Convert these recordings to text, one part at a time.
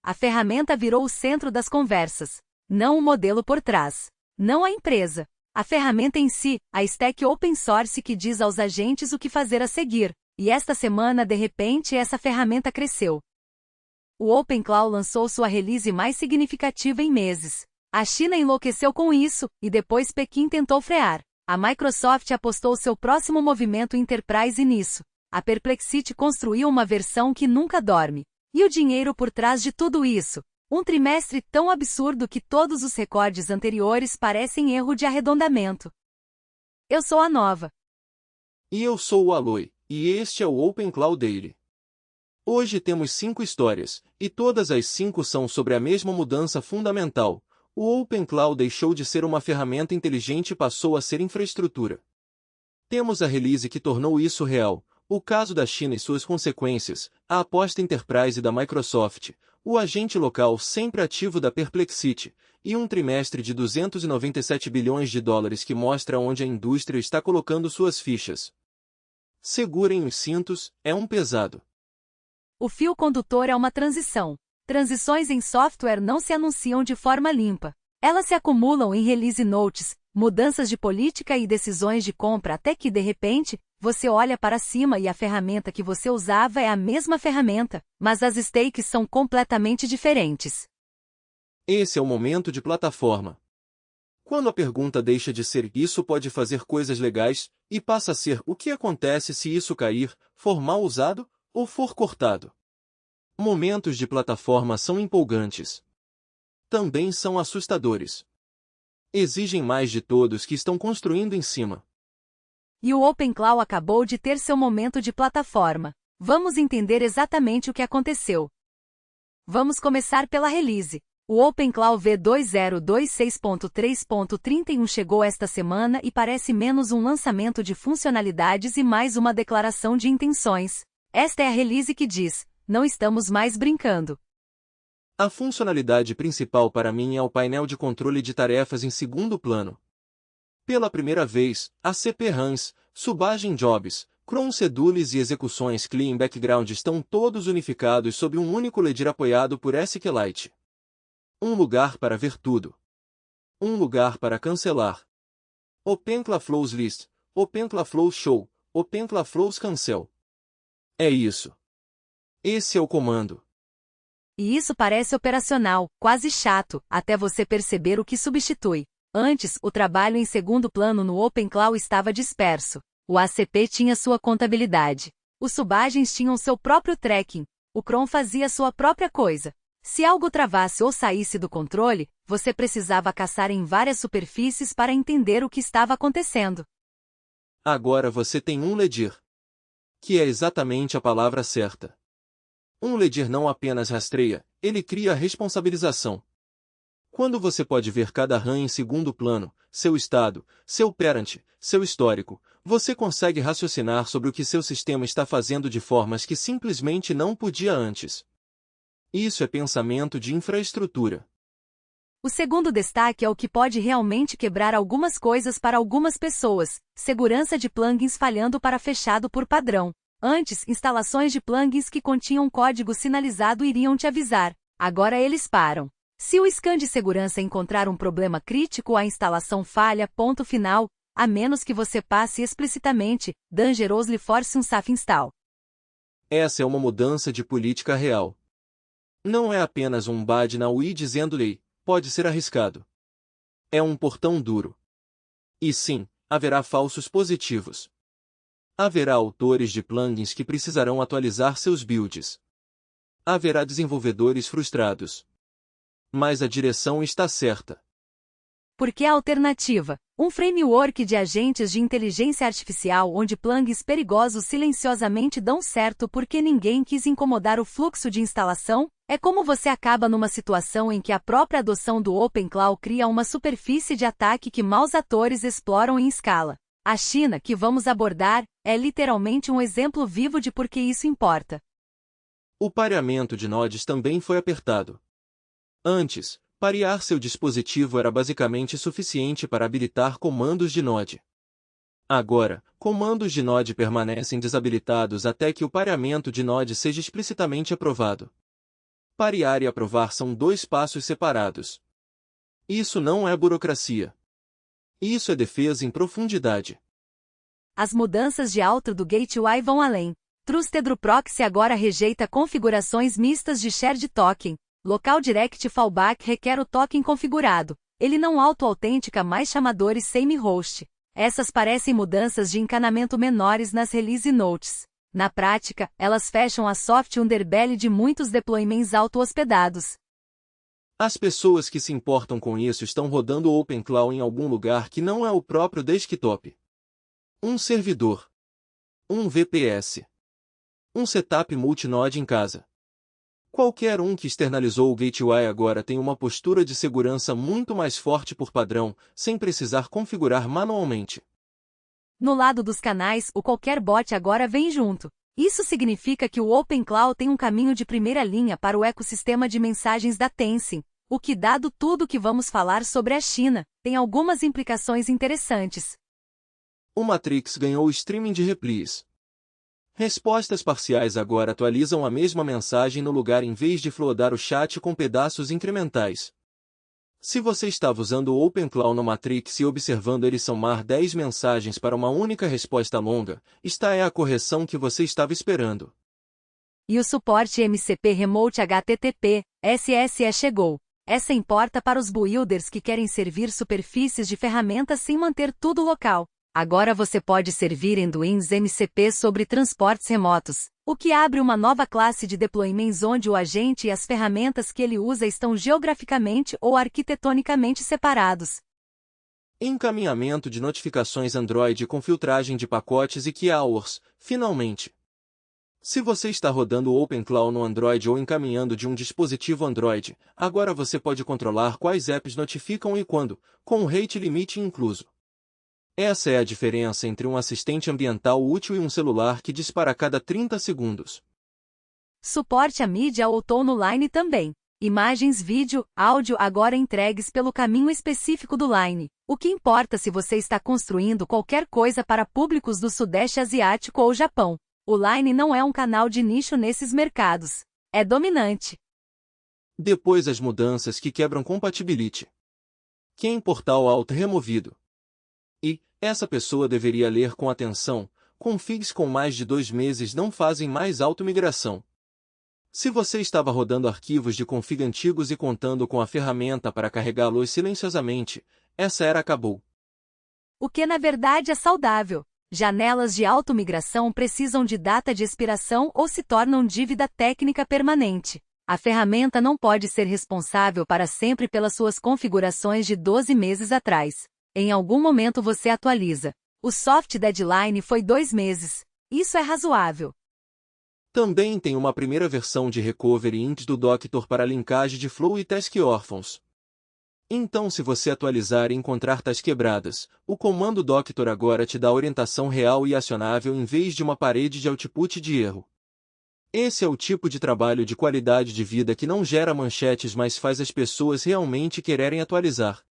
A ferramenta virou o centro das conversas. Não o modelo por trás. Não a empresa. A ferramenta em si, a stack open source que diz aos agentes o que fazer a seguir. E esta semana, de repente, essa ferramenta cresceu. O OpenClaw lançou sua release mais significativa em meses. A China enlouqueceu com isso, e depois Pequim tentou frear. A Microsoft apostou seu próximo movimento Enterprise nisso. A Perplexity construiu uma versão que nunca dorme. E o dinheiro por trás de tudo isso? Um trimestre tão absurdo que todos os recordes anteriores parecem erro de arredondamento. Eu sou a Nova. E eu sou o Aloy, e este é o OpenClaw Daily. Hoje temos 5 histórias, e todas as 5 são sobre a mesma mudança fundamental. O OpenClaw deixou de ser uma ferramenta inteligente e passou a ser infraestrutura. Temos a release que tornou isso real, o caso da China e suas consequências, a aposta Enterprise da Microsoft, o agente local sempre ativo da Perplexity, e um trimestre de 297 bilhões de dólares que mostra onde a indústria está colocando suas fichas. Segurem os cintos, é um pesado. O fio condutor é uma transição. Transições em software não se anunciam de forma limpa. Elas se acumulam em release notes, mudanças de política e decisões de compra até que, de repente, você olha para cima e a ferramenta que você usava é a mesma ferramenta, mas as stakes são completamente diferentes. Esse é o momento de plataforma. Quando a pergunta deixa de ser "isso pode fazer coisas legais" e passa a ser "o que acontece se isso cair, for mal usado, ou for cortado?". Momentos de plataforma são empolgantes. Também são assustadores. Exigem mais de todos que estão construindo em cima. E o OpenClaw acabou de ter seu momento de plataforma. Vamos entender exatamente o que aconteceu. Vamos começar pela release. O OpenClaw V2026.3.31 chegou esta semana e parece menos um lançamento de funcionalidades e mais uma declaração de intenções. Esta é a release que diz: não estamos mais brincando. A funcionalidade principal para mim é o painel de controle de tarefas em segundo plano. Pela primeira vez, a CP-RANs, Subagent Jobs, cron schedules e execuções clean background estão todos unificados sob um único ledger apoiado por SQLite. Um lugar para ver tudo. Um lugar para cancelar. OpenClaw Flows List, OpenClaw Flows Show, OpenClaw Flows Cancel. É isso. Esse é o comando. E isso parece operacional, quase chato, até você perceber o que substitui. Antes, o trabalho em segundo plano no OpenClaw estava disperso. O ACP tinha sua contabilidade. Os Subagents tinham seu próprio tracking. O cron fazia sua própria coisa. Se algo travasse ou saísse do controle, você precisava caçar em várias superfícies para entender o que estava acontecendo. Agora você tem um ledger. Que é exatamente a palavra certa. Um ledger não apenas rastreia, ele cria a responsabilização. Quando você pode ver cada RAM em segundo plano, seu estado, seu parent, seu histórico, você consegue raciocinar sobre o que seu sistema está fazendo de formas que simplesmente não podia antes. Isso é pensamento de infraestrutura. O segundo destaque é o que pode realmente quebrar algumas coisas para algumas pessoas: segurança de plugins falhando para fechado por padrão. Antes, instalações de plugins que continham código sinalizado iriam te avisar. Agora eles param. Se o scan de segurança encontrar um problema crítico, a instalação falha, ponto final, a menos que você passe explicitamente "dangerously force unsafe install". Essa é uma mudança de política real. Não é apenas um badge na UI dizendo-lhe, pode ser arriscado. É um portão duro. E sim, haverá falsos positivos. Haverá autores de plugins que precisarão atualizar seus builds. Haverá desenvolvedores frustrados. Mas a direção está certa. Porque a alternativa, um framework de agentes de inteligência artificial onde plugins perigosos silenciosamente dão certo porque ninguém quis incomodar o fluxo de instalação, é como você acaba numa situação em que a própria adoção do OpenClaw cria uma superfície de ataque que maus atores exploram em escala. A China, que vamos abordar, é literalmente um exemplo vivo de por que isso importa. O pareamento de nodes também foi apertado. Antes, parear seu dispositivo era basicamente suficiente para habilitar comandos de node. Agora, comandos de node permanecem desabilitados até que o pareamento de node seja explicitamente aprovado. Parear e aprovar são dois passos separados. Isso não é burocracia. Isso é defesa em profundidade. As mudanças de outro do Gateway vão além. Trusted Proxy agora rejeita configurações mistas de shared token. Local Direct Fallback requer o token configurado. Ele não auto-autentica mais chamadores semi-host. Essas parecem mudanças de encanamento menores nas release notes. Na prática, elas fecham a soft underbelly de muitos deployments auto-hospedados. As pessoas que se importam com isso estão rodando o OpenClaw em algum lugar que não é o próprio desktop. Um servidor. Um VPS. Um setup multinode em casa. Qualquer um que externalizou o Gateway agora tem uma postura de segurança muito mais forte por padrão, sem precisar configurar manualmente. No lado dos canais, o qualquer bot agora vem junto. Isso significa que o OpenClaw tem um caminho de primeira linha para o ecossistema de mensagens da Tencent, o que, dado tudo o que vamos falar sobre a China, tem algumas implicações interessantes. O Matrix ganhou o streaming de replies. Respostas parciais agora atualizam a mesma mensagem no lugar em vez de floodar o chat com pedaços incrementais. Se você estava usando o OpenClaw no Matrix e observando ele somar 10 mensagens para uma única resposta longa, esta é a correção que você estava esperando. E o suporte MCP Remote HTTP, SSE chegou. Essa importa para os builders que querem servir superfícies de ferramentas sem manter tudo local. Agora você pode servir endpoints MCP sobre transportes remotos, o que abre uma nova classe de deployments onde o agente e as ferramentas que ele usa estão geograficamente ou arquitetonicamente separados. Encaminhamento de notificações Android com filtragem de pacotes e key hours, finalmente. Se você está rodando o OpenClaw no Android ou encaminhando de um dispositivo Android, agora você pode controlar quais apps notificam e quando, com o rate limite incluso. Essa é a diferença entre um assistente ambiental útil e um celular que dispara a cada 30 segundos. Suporte a mídia outono Line também. Imagens, vídeo, áudio agora entregues pelo caminho específico do Line. O que importa se você está construindo qualquer coisa para públicos do Sudeste Asiático ou Japão. O Line não é um canal de nicho nesses mercados. É dominante. Depois as mudanças que quebram compatibility. Quem portal alt removido. E, essa pessoa deveria ler com atenção, configs com mais de 2 meses não fazem mais auto-migração. Se você estava rodando arquivos de config antigos e contando com a ferramenta para carregá-los silenciosamente, essa era acabou. O que na verdade é saudável. Janelas de auto-migração precisam de data de expiração ou se tornam dívida técnica permanente. A ferramenta não pode ser responsável para sempre pelas suas configurações de 12 meses atrás. Em algum momento você atualiza. O soft deadline foi 2 meses. Isso é razoável. Também tem uma primeira versão de recovery int do Doctor para linkagem de flow e task órfãos. Então se você atualizar e encontrar task quebradas, o comando Doctor agora te dá orientação real e acionável em vez de uma parede de output de erro. Esse é o tipo de trabalho de qualidade de vida que não gera manchetes, mas faz as pessoas realmente quererem atualizar.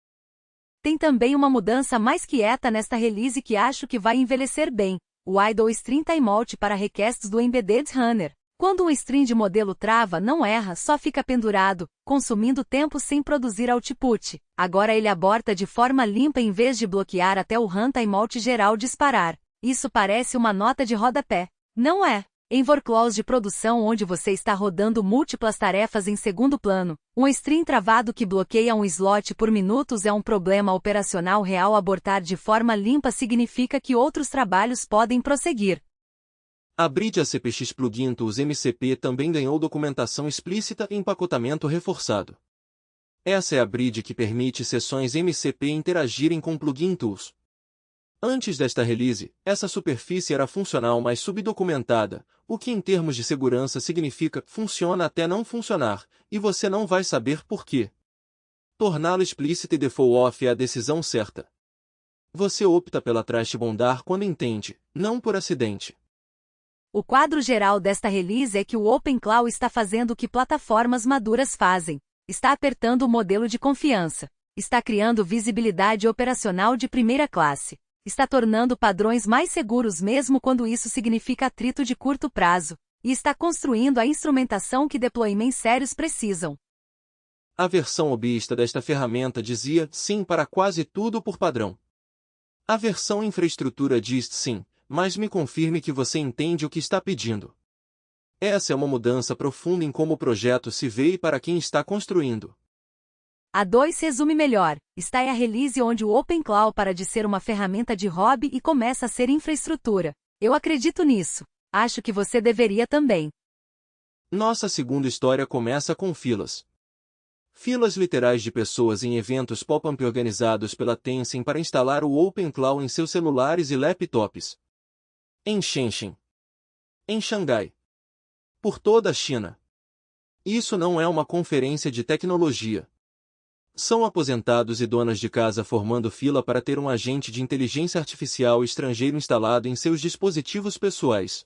Tem também uma mudança mais quieta nesta release que acho que vai envelhecer bem. O idle string timeout para requests do embedded runner. Quando um string de modelo trava, não erra, só fica pendurado, consumindo tempo sem produzir output. Agora ele aborta de forma limpa em vez de bloquear até o runtime geral disparar. Isso parece uma nota de rodapé. Não é. Em workflows de produção onde você está rodando múltiplas tarefas em segundo plano, um string travado que bloqueia um slot por minutos é um problema operacional real. Abortar de forma limpa significa que outros trabalhos podem prosseguir. A Bridge ACPX Plugin Tools MCP também ganhou documentação explícita e empacotamento reforçado. Essa é a bridge que permite sessões MCP interagirem com Plugin Tools. Antes desta release, essa superfície era funcional mas subdocumentada, o que em termos de segurança significa funciona até não funcionar, e você não vai saber por quê. Torná-lo explícito e default off é a decisão certa. Você opta pela trash bondar quando entende, não por acidente. O quadro geral desta release é que o OpenClaw está fazendo o que plataformas maduras fazem. Está apertando o modelo de confiança. Está criando visibilidade operacional de primeira classe. Está tornando padrões mais seguros mesmo quando isso significa atrito de curto prazo. e está construindo a instrumentação que deployments sérios precisam. A versão hobbyista desta ferramenta dizia sim para quase tudo por padrão. A versão infraestrutura diz sim, mas me confirme que você entende o que está pedindo. Essa é uma mudança profunda em como o projeto se vê e para quem está construindo. A 2 resume melhor, está a release onde o OpenClaw para de ser uma ferramenta de hobby e começa a ser infraestrutura. Eu acredito nisso. Acho que você deveria também. Nossa segunda história começa com filas. Filas literais de pessoas em eventos pop-up organizados pela Tencent para instalar o OpenClaw em seus celulares e laptops. Em Shenzhen. Em Xangai. Por toda a China. Isso não é uma conferência de tecnologia. São aposentados e donas de casa formando fila para ter um agente de inteligência artificial estrangeiro instalado em seus dispositivos pessoais.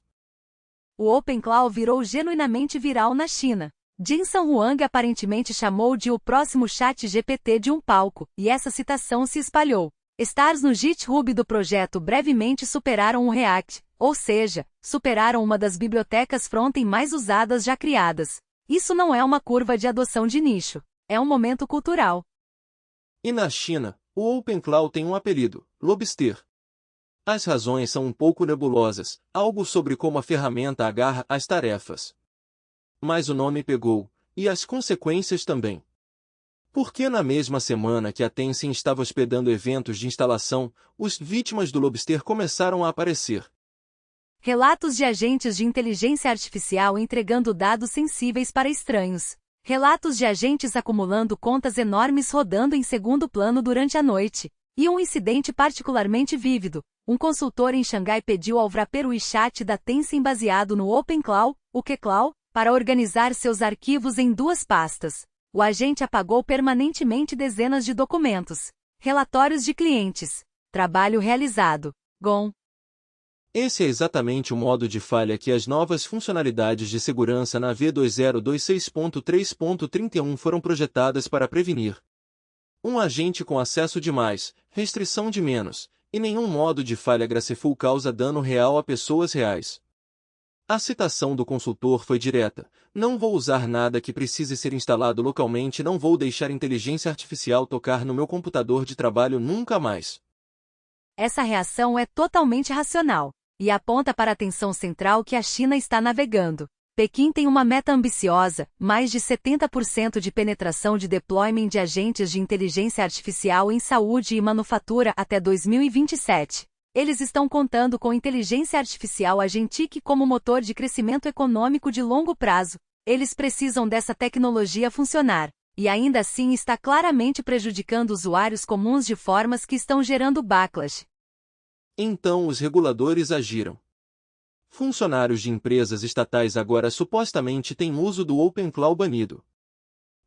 O OpenClaw virou genuinamente viral na China. Jensen Huang aparentemente chamou de o próximo chat GPT de um palco, e essa citação se espalhou. Stars no GitHub do projeto brevemente superaram o React, ou seja, superaram uma das bibliotecas front-end mais usadas já criadas. Isso não é uma curva de adoção de nicho. É um momento cultural. E na China, o OpenClaw tem um apelido, Lobster. As razões são um pouco nebulosas, algo sobre como a ferramenta agarra as tarefas. Mas o nome pegou, e as consequências também. Porque na mesma semana que a Tencent estava hospedando eventos de instalação, os vítimas do Lobster começaram a aparecer. Relatos de agentes de inteligência artificial entregando dados sensíveis para estranhos. Relatos de agentes acumulando contas enormes rodando em segundo plano durante a noite. E um incidente particularmente vívido. Um consultor em Xangai pediu ao wrapper WeChat da Tencent baseado no OpenClaw, o QClaw, para organizar seus arquivos em 2 pastas. O agente apagou permanentemente dezenas de documentos. Relatórios de clientes. Trabalho realizado. GOM. Esse é exatamente o modo de falha que as novas funcionalidades de segurança na V2026.3.31 foram projetadas para prevenir. Um agente com acesso de mais, restrição de menos, e nenhum modo de falha graceful causa dano real a pessoas reais. A citação do consultor foi direta: não vou usar nada que precise ser instalado localmente, não vou deixar inteligência artificial tocar no meu computador de trabalho nunca mais. Essa reação é totalmente racional, e aponta para a tensão central que a China está navegando. Pequim tem uma meta ambiciosa, mais de 70% de penetração de deployment de agentes de inteligência artificial em saúde e manufatura até 2027. Eles estão contando com inteligência artificial agentic como motor de crescimento econômico de longo prazo. Eles precisam dessa tecnologia funcionar, e ainda assim está claramente prejudicando usuários comuns de formas que estão gerando backlash. Então os reguladores agiram. Funcionários de empresas estatais agora supostamente têm uso do OpenClaw banido.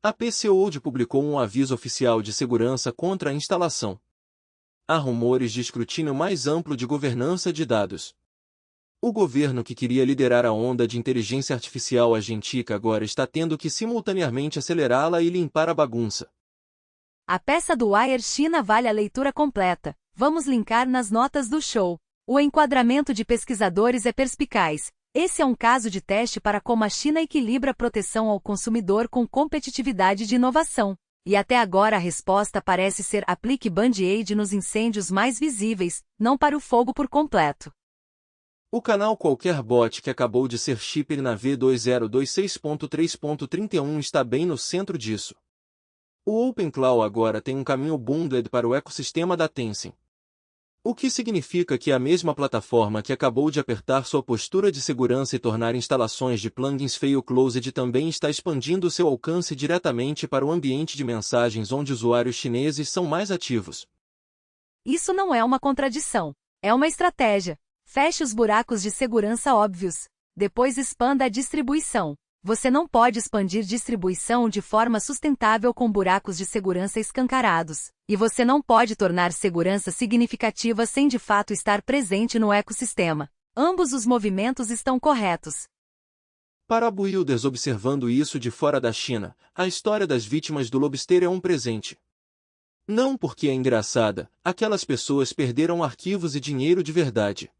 A PCOD publicou um aviso oficial de segurança contra a instalação. Há rumores de escrutínio mais amplo de governança de dados. O governo que queria liderar a onda de inteligência artificial agentic agora está tendo que simultaneamente acelerá-la e limpar a bagunça. A peça do Wire China vale a leitura completa. Vamos linkar nas notas do show. O enquadramento de pesquisadores é perspicaz. Esse é um caso de teste para como a China equilibra a proteção ao consumidor com competitividade de inovação. E até agora a resposta parece ser aplique Band-Aid nos incêndios mais visíveis, não para o fogo por completo. O canal Qualquer Bot que acabou de ser shipper na V2026.3.31 está bem no centro disso. O OpenClaw agora tem um caminho bundled para o ecossistema da Tencent. O que significa que a mesma plataforma que acabou de apertar sua postura de segurança e tornar instalações de plugins fail-closed também está expandindo seu alcance diretamente para o ambiente de mensagens onde usuários chineses são mais ativos. Isso não é uma contradição. É uma estratégia. Feche os buracos de segurança óbvios. Depois expanda a distribuição. Você não pode expandir distribuição de forma sustentável com buracos de segurança escancarados. E você não pode tornar segurança significativa sem de fato estar presente no ecossistema. Ambos os movimentos estão corretos. Para builders observando isso de fora da China, a história das vítimas do Lobster é um presente. Não porque é engraçada, aquelas pessoas perderam arquivos e dinheiro de verdade.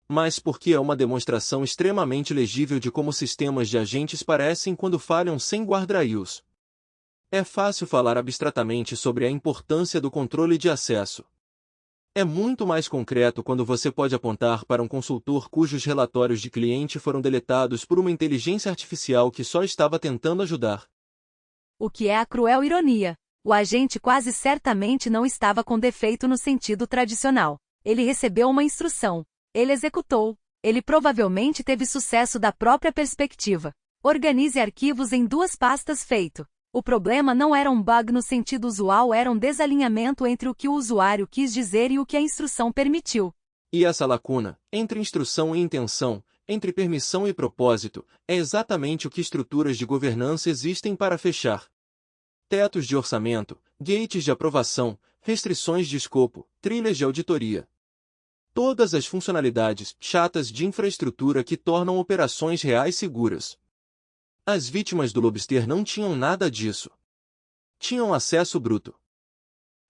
mas porque é uma demonstração extremamente legível de como sistemas de agentes parecem quando falham sem guardrails. É fácil falar abstratamente sobre a importância do controle de acesso. É muito mais concreto quando você pode apontar para um consultor cujos relatórios de cliente foram deletados por uma inteligência artificial que só estava tentando ajudar. O que é a cruel ironia. O agente quase certamente não estava com defeito no sentido tradicional. Ele recebeu uma instrução. Ele executou. Ele provavelmente teve sucesso da própria perspectiva. Organize arquivos em 2 pastas feito. O problema não era um bug no sentido usual, era um desalinhamento entre o que o usuário quis dizer e o que a instrução permitiu. E essa lacuna, entre instrução e intenção, entre permissão e propósito, é exatamente o que estruturas de governança existem para fechar. Tetos de orçamento, gates de aprovação, restrições de escopo, trilhas de auditoria. Todas as funcionalidades chatas de infraestrutura que tornam operações reais seguras. As vítimas do lobster não tinham nada disso. Tinham acesso bruto.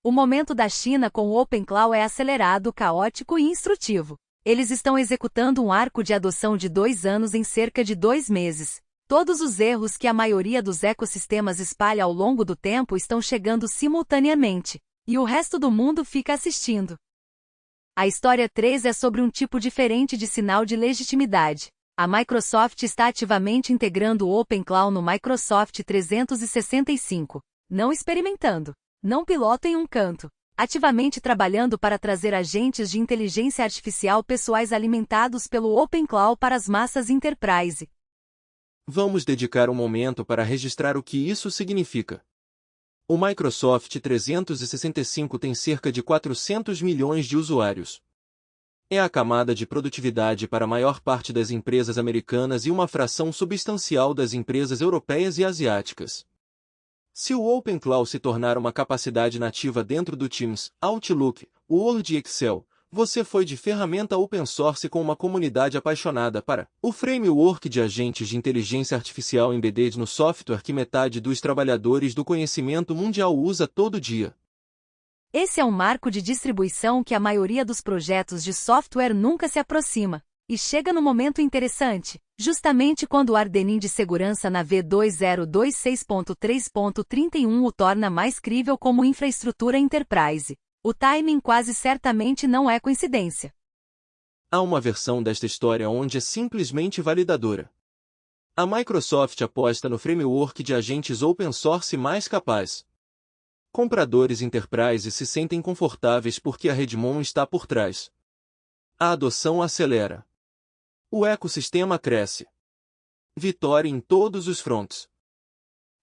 O momento da China com o OpenClaw é acelerado, caótico e instrutivo. Eles estão executando um arco de adoção de 2 anos em cerca de 2 meses. Todos os erros que a maioria dos ecossistemas espalha ao longo do tempo estão chegando simultaneamente, e o resto do mundo fica assistindo. A história 3 é sobre um tipo diferente de sinal de legitimidade. A Microsoft está ativamente integrando o OpenClaw no Microsoft 365. Não experimentando. Não piloto em um canto. Ativamente trabalhando para trazer agentes de inteligência artificial pessoais alimentados pelo OpenClaw para as massas enterprise. Vamos dedicar um momento para registrar o que isso significa. O Microsoft 365 tem cerca de 400 milhões de usuários. É a camada de produtividade para a maior parte das empresas americanas e uma fração substancial das empresas europeias e asiáticas. Se o OpenClaw se tornar uma capacidade nativa dentro do Teams, Outlook, Word e Excel, você foi de ferramenta open source com uma comunidade apaixonada para o framework de agentes de inteligência artificial embedded no software que metade dos trabalhadores do conhecimento mundial usa todo dia. Esse é um marco de distribuição que a maioria dos projetos de software nunca se aproxima. E chega no momento interessante, justamente quando o Ardenin de segurança na V2026.3.31 o torna mais crível como infraestrutura enterprise. O timing quase certamente não é coincidência. Há uma versão desta história onde é simplesmente validadora. A Microsoft aposta no framework de agentes open source mais capaz. Compradores enterprise se sentem confortáveis porque a Redmond está por trás. A adoção acelera. O ecossistema cresce. Vitória em todos os fronts.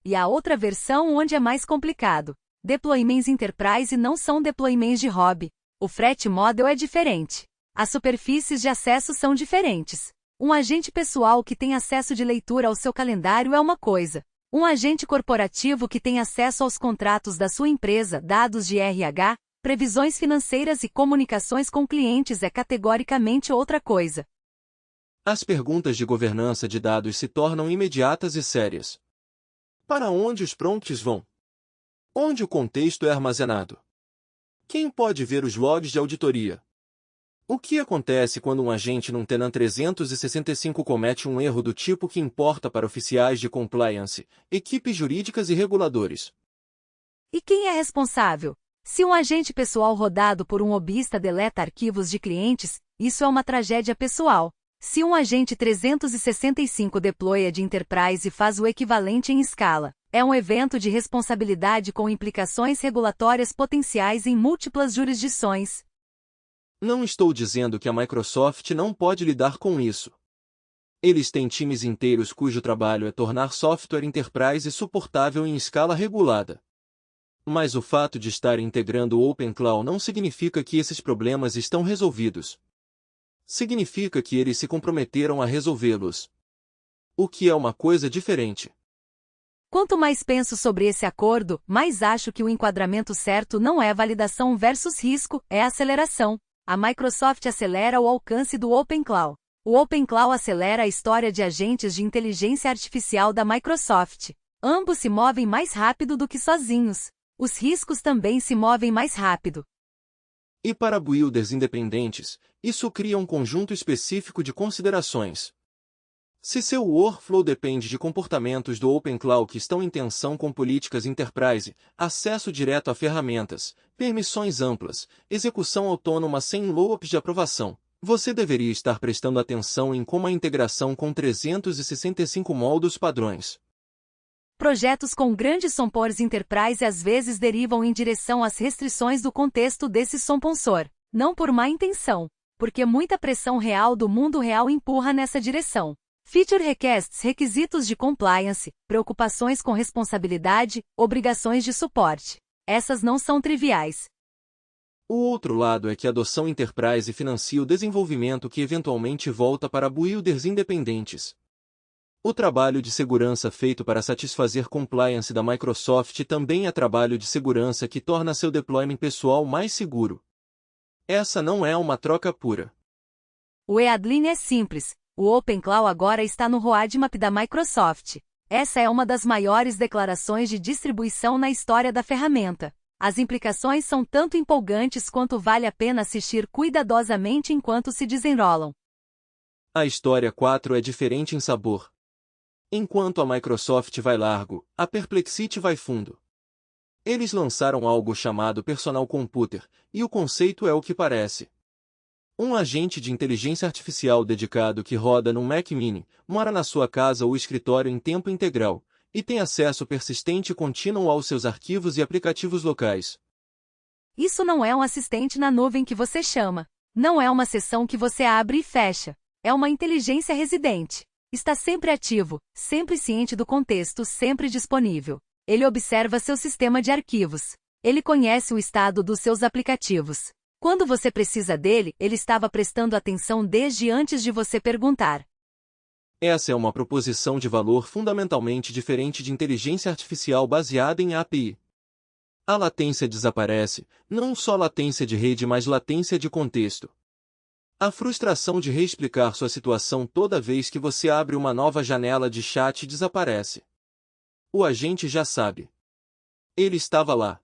E a outra versão onde é mais complicado. Deployments enterprise não são deployments de hobby. O frete model é diferente. As superfícies de acesso são diferentes. Um agente pessoal que tem acesso de leitura ao seu calendário é uma coisa. Um agente corporativo que tem acesso aos contratos da sua empresa, dados de RH, previsões financeiras e comunicações com clientes é categoricamente outra coisa. As perguntas de governança de dados se tornam imediatas e sérias. Para onde os prompts vão? Onde o contexto é armazenado? Quem pode ver os logs de auditoria? O que acontece quando um agente num Tenant 365 comete um erro do tipo que importa para oficiais de compliance, equipes jurídicas e reguladores? E quem é responsável? Se um agente pessoal rodado por um hobbyista deleta arquivos de clientes, isso é uma tragédia pessoal. Se um agente 365 deploya de enterprise e faz o equivalente em escala, é um evento de responsabilidade com implicações regulatórias potenciais em múltiplas jurisdições. Não estou dizendo que a Microsoft não pode lidar com isso. Eles têm times inteiros cujo trabalho é tornar software enterprise suportável em escala regulada. Mas o fato de estar integrando o OpenClaw não significa que esses problemas estão resolvidos. Significa que eles se comprometeram a resolvê-los. O que é uma coisa diferente. Quanto mais penso sobre esse acordo, mais acho que o enquadramento certo não é validação versus risco, é aceleração. A Microsoft acelera o alcance do OpenClaw. O OpenClaw acelera a história de agentes de inteligência artificial da Microsoft. Ambos se movem mais rápido do que sozinhos. Os riscos também se movem mais rápido. E para builders independentes, isso cria um conjunto específico de considerações. Se seu workflow depende de comportamentos do OpenCloud que estão em tensão com políticas enterprise, acesso direto a ferramentas, permissões amplas, execução autônoma sem loops de aprovação, você deveria estar prestando atenção em como a integração com 365 módulos padrões. Projetos com grandes sponsors enterprise às vezes derivam em direção às restrições do contexto desse sponsor, não por má intenção, porque muita pressão real do mundo real empurra nessa direção. Feature requests, requisitos de compliance, preocupações com responsabilidade, obrigações de suporte. Essas não são triviais. O outro lado é que a adoção enterprise financia o desenvolvimento que eventualmente volta para builders independentes. O trabalho de segurança feito para satisfazer compliance da Microsoft também é trabalho de segurança que torna seu deployment pessoal mais seguro. Essa não é uma troca pura. O EADLIN é simples. O OpenCloud agora está no roadmap da Microsoft. Essa é uma das maiores declarações de distribuição na história da ferramenta. As implicações são tanto empolgantes quanto vale a pena assistir cuidadosamente enquanto se desenrolam. A história 4 é diferente em sabor. Enquanto a Microsoft vai largo, a Perplexity vai fundo. Eles lançaram algo chamado Personal Computer, e o conceito é o que parece. Um agente de inteligência artificial dedicado que roda num Mac Mini, mora na sua casa ou escritório em tempo integral, e tem acesso persistente e contínuo aos seus arquivos e aplicativos locais. Isso não é um assistente na nuvem que você chama. Não é uma sessão que você abre e fecha. É uma inteligência residente. Está sempre ativo, sempre ciente do contexto, sempre disponível. Ele observa seu sistema de arquivos. Ele conhece o estado dos seus aplicativos. Quando você precisa dele, ele estava prestando atenção desde antes de você perguntar. Essa é uma proposição de valor fundamentalmente diferente de inteligência artificial baseada em API. A latência desaparece, não só latência de rede, mas latência de contexto. A frustração de reexplicar sua situação toda vez que você abre uma nova janela de chat desaparece. O agente já sabe. Ele estava lá.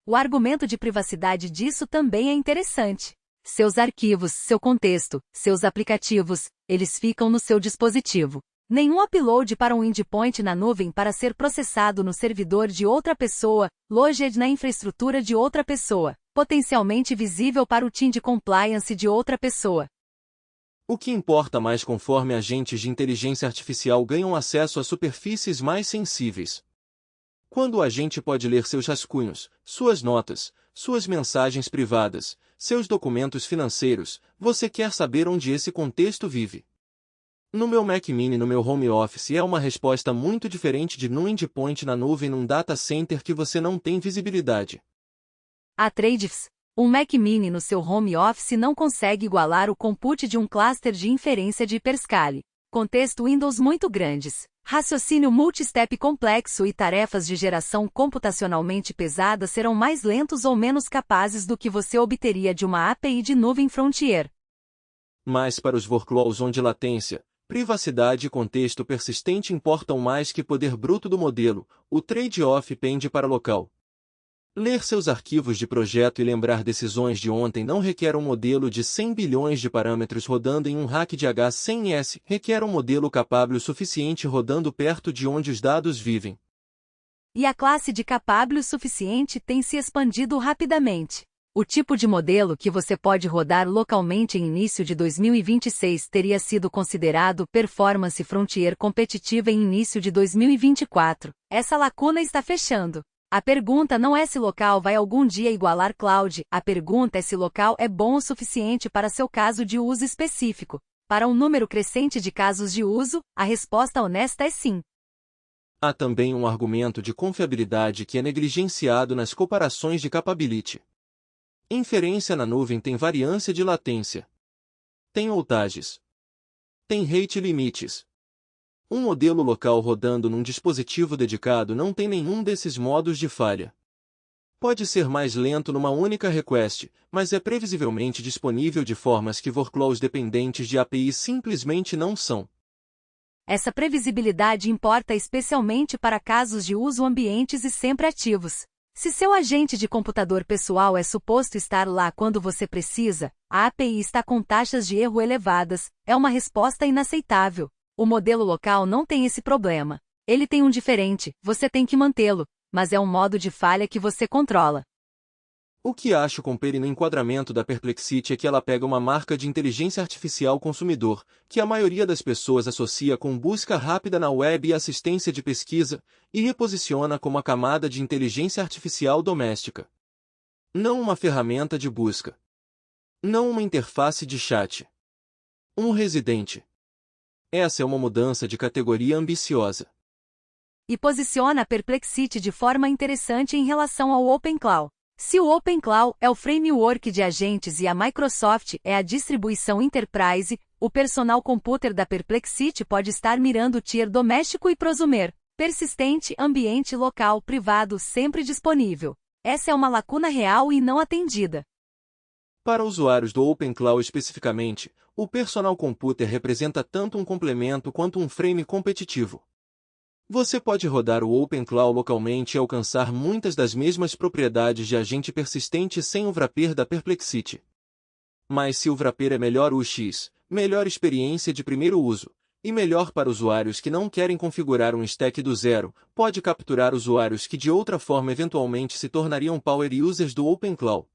O argumento de privacidade disso também é interessante. Seus arquivos, seu contexto, seus aplicativos, eles ficam no seu dispositivo. Nenhum upload para um endpoint na nuvem para ser processado no servidor de outra pessoa, loged na infraestrutura de outra pessoa, potencialmente visível para o time de compliance de outra pessoa. O que importa mais conforme agentes de inteligência artificial ganham acesso a superfícies mais sensíveis. Quando o agente pode ler seus rascunhos, suas notas, suas mensagens privadas, seus documentos financeiros, você quer saber onde esse contexto vive. No meu Mac Mini, no meu home office, é uma resposta muito diferente de num endpoint na nuvem num data center que você não tem visibilidade. Há trade-offs. Um Mac Mini no seu home office não consegue igualar o compute de um cluster de inferência de hiperscale. Contexto Windows muito grandes, raciocínio multistep complexo e tarefas de geração computacionalmente pesadas serão mais lentos ou menos capazes do que você obteria de uma API de nuvem frontier. Mas para os workloads onde latência, privacidade e contexto persistente importam mais que poder bruto do modelo, o trade-off pende para local. Ler seus arquivos de projeto e lembrar decisões de ontem não requer um modelo de 100 bilhões de parâmetros rodando em um rack de H100S, requer um modelo capável suficiente rodando perto de onde os dados vivem. E a classe de capável suficiente tem se expandido rapidamente. O tipo de modelo que você pode rodar localmente em início de 2026 teria sido considerado performance frontier competitiva em início de 2024. Essa lacuna está fechando. A pergunta não é se local vai algum dia igualar cloud, a pergunta é se local é bom o suficiente para seu caso de uso específico. Para um número crescente de casos de uso, a resposta honesta é sim. Há também um argumento de confiabilidade que é negligenciado nas comparações de capability. Inferência na nuvem tem variância de latência. Tem voltagens. Tem rate limites. Um modelo local rodando num dispositivo dedicado não tem nenhum desses modos de falha. Pode ser mais lento numa única request, mas é previsivelmente disponível de formas que workloads dependentes de API simplesmente não são. Essa previsibilidade importa especialmente para casos de uso ambientes e sempre ativos. Se seu agente de computador pessoal é suposto estar lá quando você precisa, a API está com taxas de erro elevadas, é uma resposta inaceitável. O modelo local não tem esse problema. Ele tem um diferente, você tem que mantê-lo, mas é um modo de falha que você controla. O que acho com Peri no enquadramento da Perplexity é que ela pega uma marca de inteligência artificial consumidor, que a maioria das pessoas associa com busca rápida na web e assistência de pesquisa, e reposiciona como a camada de inteligência artificial doméstica. Não uma ferramenta de busca. Não uma interface de chat. Um residente. Essa é uma mudança de categoria ambiciosa. E posiciona a Perplexity de forma interessante em relação ao OpenClaw. Se o OpenClaw é o framework de agentes e a Microsoft é a distribuição Enterprise, o personal computer da Perplexity pode estar mirando o tier doméstico e prosumer, persistente, ambiente local, privado, sempre disponível. Essa é uma lacuna real e não atendida. Para usuários do OpenClaw especificamente, o personal computer representa tanto um complemento quanto um frame competitivo. Você pode rodar o OpenClaw localmente e alcançar muitas das mesmas propriedades de agente persistente sem o wrapper da Perplexity. Mas se o wrapper é melhor UX, melhor experiência de primeiro uso, e melhor para usuários que não querem configurar um stack do zero, pode capturar usuários que de outra forma eventualmente se tornariam power users do OpenClaw.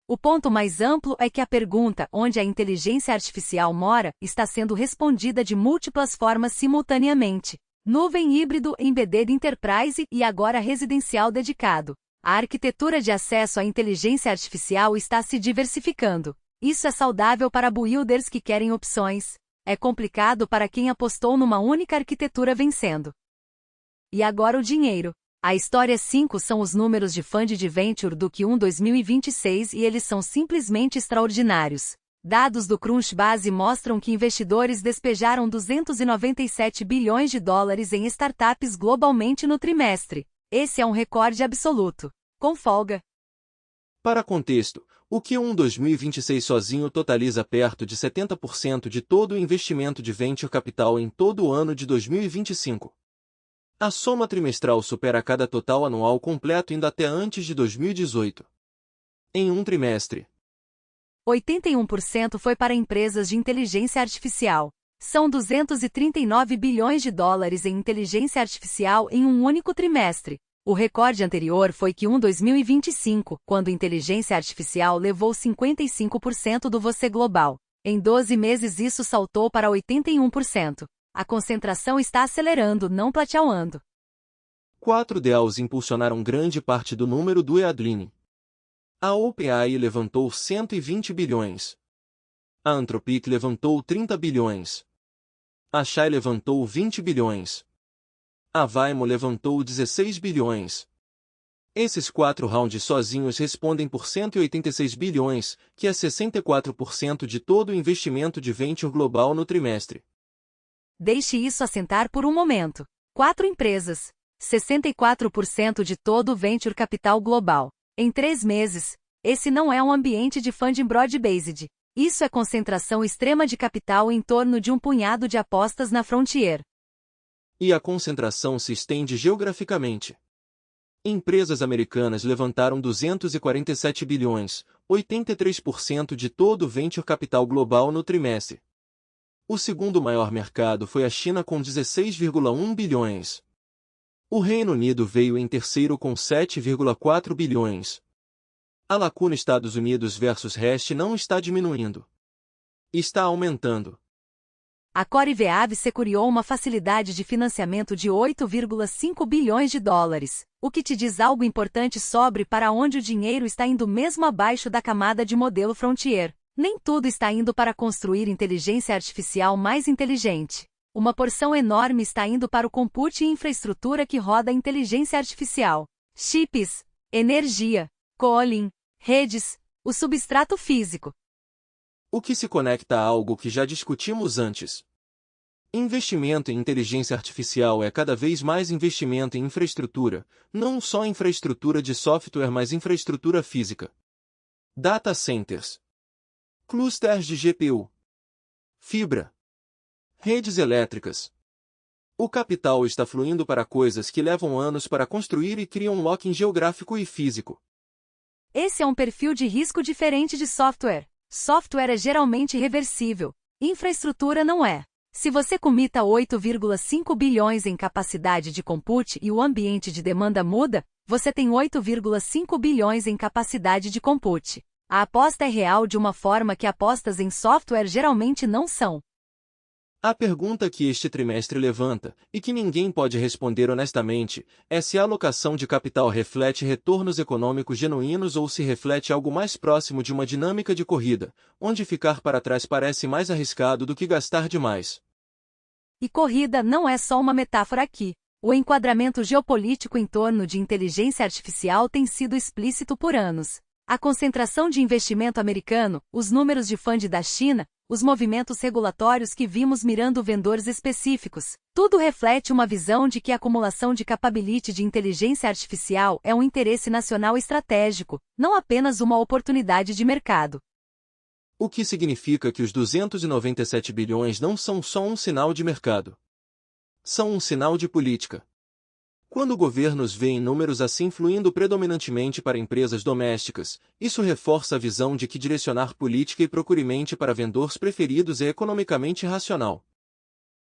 O ponto mais amplo é que a pergunta onde a inteligência artificial mora está sendo respondida de múltiplas formas simultaneamente. Nuvem híbrido, embedded enterprise e agora residencial dedicado. A arquitetura de acesso à inteligência artificial está se diversificando. Isso é saudável para builders que querem opções. É complicado para quem apostou numa única arquitetura vencendo. E agora o dinheiro. A história 5 são os números de Fund de Venture do Q1 2026 e eles são simplesmente extraordinários. Dados do Crunchbase mostram que investidores despejaram 297 bilhões de dólares em startups globalmente no trimestre. Esse é um recorde absoluto. Com folga. Para contexto, o Q1 2026 sozinho totaliza perto de 70% de todo o investimento de venture capital em todo o ano de 2025. A soma trimestral supera cada total anual completo indo até antes de 2018. Em um trimestre, 81% foi para empresas de inteligência artificial. São 239 bilhões de dólares em inteligência artificial em um único trimestre. O recorde anterior foi Q1 2025, quando inteligência artificial levou 55% do VC global. Em 12 meses isso saltou para 81%. A concentração está acelerando, não plateauando. 4 DAOs impulsionaram grande parte do número do Eadline. A OpenAI levantou 120 bilhões. A Anthropic levantou 30 bilhões. A Shai levantou 20 bilhões. A Waymo levantou 16 bilhões. Esses 4 rounds sozinhos respondem por 186 bilhões, que é 64% de todo o investimento de venture global no trimestre. Deixe isso assentar por um momento. 4 empresas. 64% de todo o venture capital global. Em 3 meses. Esse não é um ambiente de funding broad-based. Isso é concentração extrema de capital em torno de um punhado de apostas na frontier. E a concentração se estende geograficamente. Empresas americanas levantaram 247 bilhões, 83% de todo o venture capital global no trimestre. O segundo maior mercado foi a China com 16,1 bilhões. O Reino Unido veio em terceiro com 7,4 bilhões. A lacuna Estados Unidos versus resto não está diminuindo. Está aumentando. A Core VAV securiou uma facilidade de financiamento de 8,5 bilhões de dólares, o que te diz algo importante sobre para onde o dinheiro está indo mesmo abaixo da camada de modelo frontier. Nem tudo está indo para construir inteligência artificial mais inteligente. Uma porção enorme está indo para o compute e infraestrutura que roda a inteligência artificial. Chips, energia, cooling, redes, o substrato físico. O que se conecta a algo que já discutimos antes. Investimento em inteligência artificial é cada vez mais investimento em infraestrutura, não só infraestrutura de software, mas infraestrutura física. Data centers. Clusters de GPU. Fibra. Redes elétricas. O capital está fluindo para coisas que levam anos para construir e criam um lock-in geográfico e físico. Esse é um perfil de risco diferente de software. Software é geralmente reversível. Infraestrutura não é. Se você comita 8,5 bilhões em capacidade de compute e o ambiente de demanda muda, você tem 8,5 bilhões em capacidade de compute. A aposta é real de uma forma que apostas em software geralmente não são. A pergunta que este trimestre levanta, e que ninguém pode responder honestamente, é se a alocação de capital reflete retornos econômicos genuínos ou se reflete algo mais próximo de uma dinâmica de corrida, onde ficar para trás parece mais arriscado do que gastar demais. E corrida não é só uma metáfora aqui. O enquadramento geopolítico em torno de inteligência artificial tem sido explícito por anos. A concentração de investimento americano, os números de fund da China, os movimentos regulatórios que vimos mirando vendedores específicos, tudo reflete uma visão de que a acumulação de capability de inteligência artificial é um interesse nacional estratégico, não apenas uma oportunidade de mercado. O que significa que os 297 bilhões não são só um sinal de mercado. São um sinal de política. Quando governos veem números assim fluindo predominantemente para empresas domésticas, isso reforça a visão de que direcionar política e procurimente para vendedores preferidos é economicamente racional.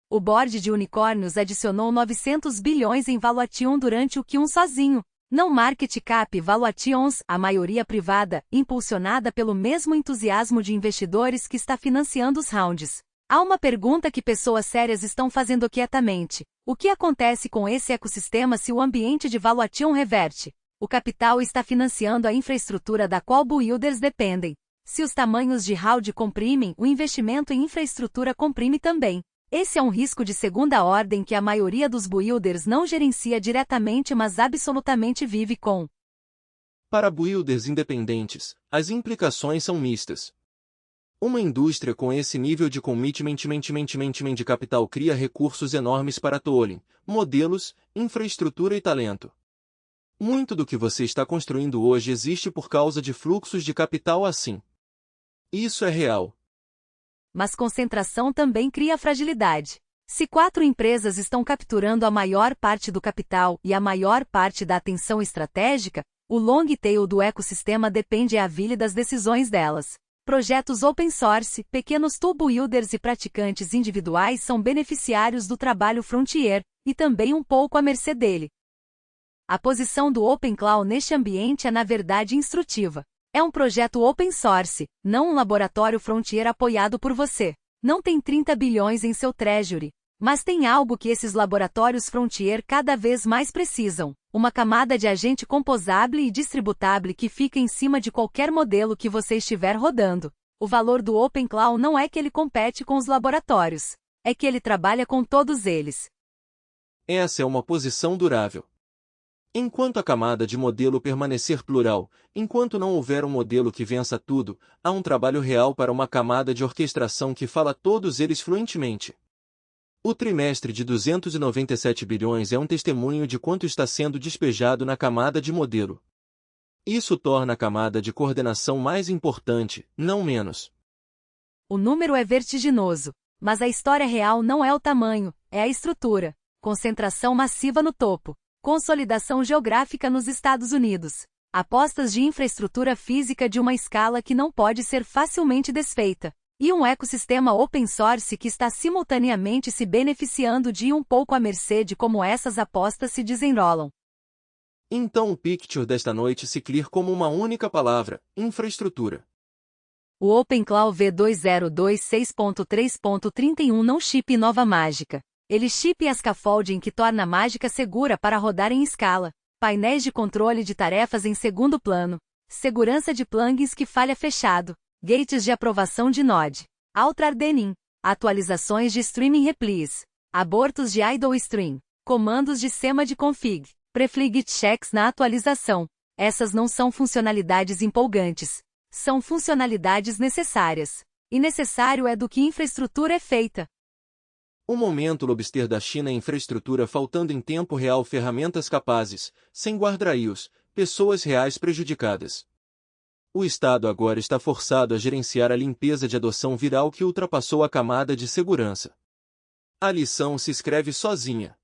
O board de unicórnios adicionou 900 bilhões em valuation durante o Q1 sozinho. Não market cap valuations, a maioria privada, impulsionada pelo mesmo entusiasmo de investidores que está financiando os rounds. Há uma pergunta que pessoas sérias estão fazendo quietamente. O que acontece com esse ecossistema se o ambiente de valuation reverte? O capital está financiando a infraestrutura da qual builders dependem. Se os tamanhos de round comprimem, o investimento em infraestrutura comprime também. Esse é um risco de segunda ordem que a maioria dos builders não gerencia diretamente, mas absolutamente vive com. Para builders independentes, as implicações são mistas. Uma indústria com esse nível de commitment de capital cria recursos enormes para tooling, modelos, infraestrutura e talento. Muito do que você está construindo hoje existe por causa de fluxos de capital assim. Isso é real. Mas concentração também cria fragilidade. Se 4 empresas estão capturando a maior parte do capital e a maior parte da atenção estratégica, o long tail do ecossistema depende das decisões delas. Projetos open source, pequenos tool builders e praticantes individuais são beneficiários do trabalho frontier, e também um pouco à mercê dele. A posição do Open Cloud neste ambiente é na verdade instrutiva. É um projeto open source, não um laboratório frontier apoiado por você. Não tem 30 bilhões em seu treasury, mas tem algo que esses laboratórios frontier cada vez mais precisam. Uma camada de agente composável e distributável que fica em cima de qualquer modelo que você estiver rodando. O valor do Open Cloud não é que ele compete com os laboratórios, é que ele trabalha com todos eles. Essa é uma posição durável. Enquanto a camada de modelo permanecer plural, enquanto não houver um modelo que vença tudo, há um trabalho real para uma camada de orquestração que fala todos eles fluentemente. O trimestre de 297 bilhões é um testemunho de quanto está sendo despejado na camada de modelo. Isso torna a camada de coordenação mais importante, não menos. O número é vertiginoso, mas a história real não é o tamanho, é a estrutura. Concentração massiva no topo. Consolidação geográfica nos Estados Unidos. Apostas de infraestrutura física de uma escala que não pode ser facilmente desfeita. E um ecossistema open source que está simultaneamente se beneficiando de um pouco à mercê de como essas apostas se desenrolam. Então o picture desta noite se clear como uma única palavra: infraestrutura. O Open Cloud V2026.3.31 não ship nova mágica. Ele ship a scaffolding que torna a mágica segura para rodar em escala. Painéis de controle de tarefas em segundo plano. Segurança de plugins que falha fechado. Gates de aprovação de Node. Alt-Hardening. Atualizações de streaming replies. Abortos de idle stream. Comandos de sema de config. Prefligged checks na atualização. Essas não são funcionalidades empolgantes. São funcionalidades necessárias. E necessário é do que infraestrutura é feita. O momento lobster da China é infraestrutura faltando em tempo real ferramentas capazes, sem guardrails, pessoas reais prejudicadas. O Estado agora está forçado a gerenciar a limpeza de adoção viral que ultrapassou a camada de segurança. A lição se escreve sozinha.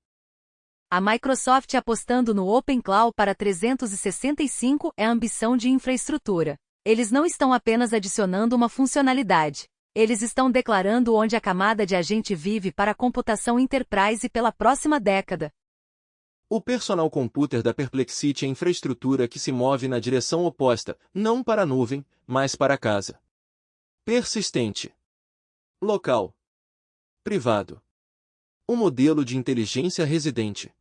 A Microsoft apostando no Open Cloud para 365 é a ambição de infraestrutura. Eles não estão apenas adicionando uma funcionalidade. Eles estão declarando onde a camada de agente vive para a computação enterprise pela próxima década. O personal computer da Perplexity é infraestrutura que se move na direção oposta, não para a nuvem, mas para a casa. Persistente. Local. Privado. O modelo de inteligência residente.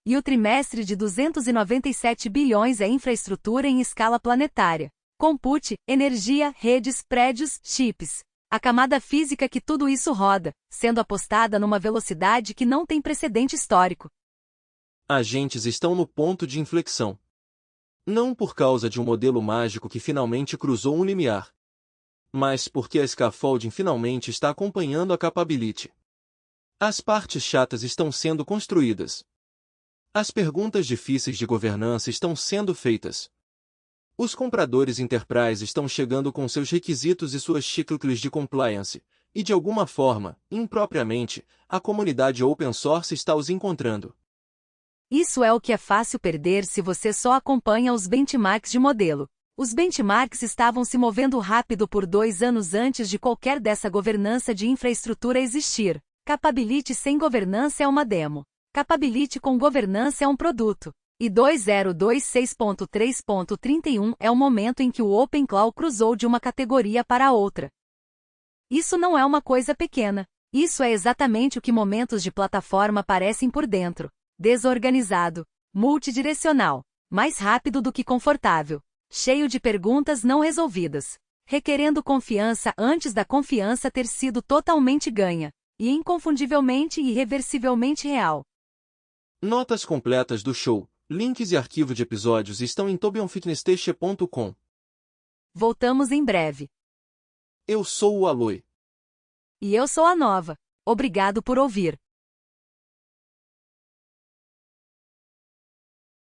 E o trimestre de 297 bilhões é infraestrutura em escala planetária. Compute, energia, redes, prédios, chips. A camada física que tudo isso roda, sendo apostada numa velocidade que não tem precedente histórico. Agentes estão no ponto de inflexão. Não por causa de um modelo mágico que finalmente cruzou um limiar, mas porque a scaffolding finalmente está acompanhando a capability. As partes chatas estão sendo construídas. As perguntas difíceis de governança estão sendo feitas. Os compradores enterprise estão chegando com seus requisitos e suas checklists de compliance, e de alguma forma, impropriamente, a comunidade open source está os encontrando. Isso é o que é fácil perder se você só acompanha os benchmarks de modelo. Os benchmarks estavam se movendo rápido por 2 anos antes de qualquer dessa governança de infraestrutura existir. Capability sem governança é uma demo. Capability com governança é um produto. E 2026.3.31 é o momento em que o Open Cloud cruzou de uma categoria para a outra. Isso não é uma coisa pequena. Isso é exatamente o que momentos de plataforma parecem por dentro. Desorganizado, multidirecional, mais rápido do que confortável, cheio de perguntas não resolvidas, requerendo confiança antes da confiança ter sido totalmente ganha, e inconfundivelmente e irreversivelmente real. Notas completas do show, links e arquivo de episódios estão em tobionfitnesstech.com. Voltamos em breve. Eu sou o Aloy. E eu sou a Nova. Obrigado por ouvir.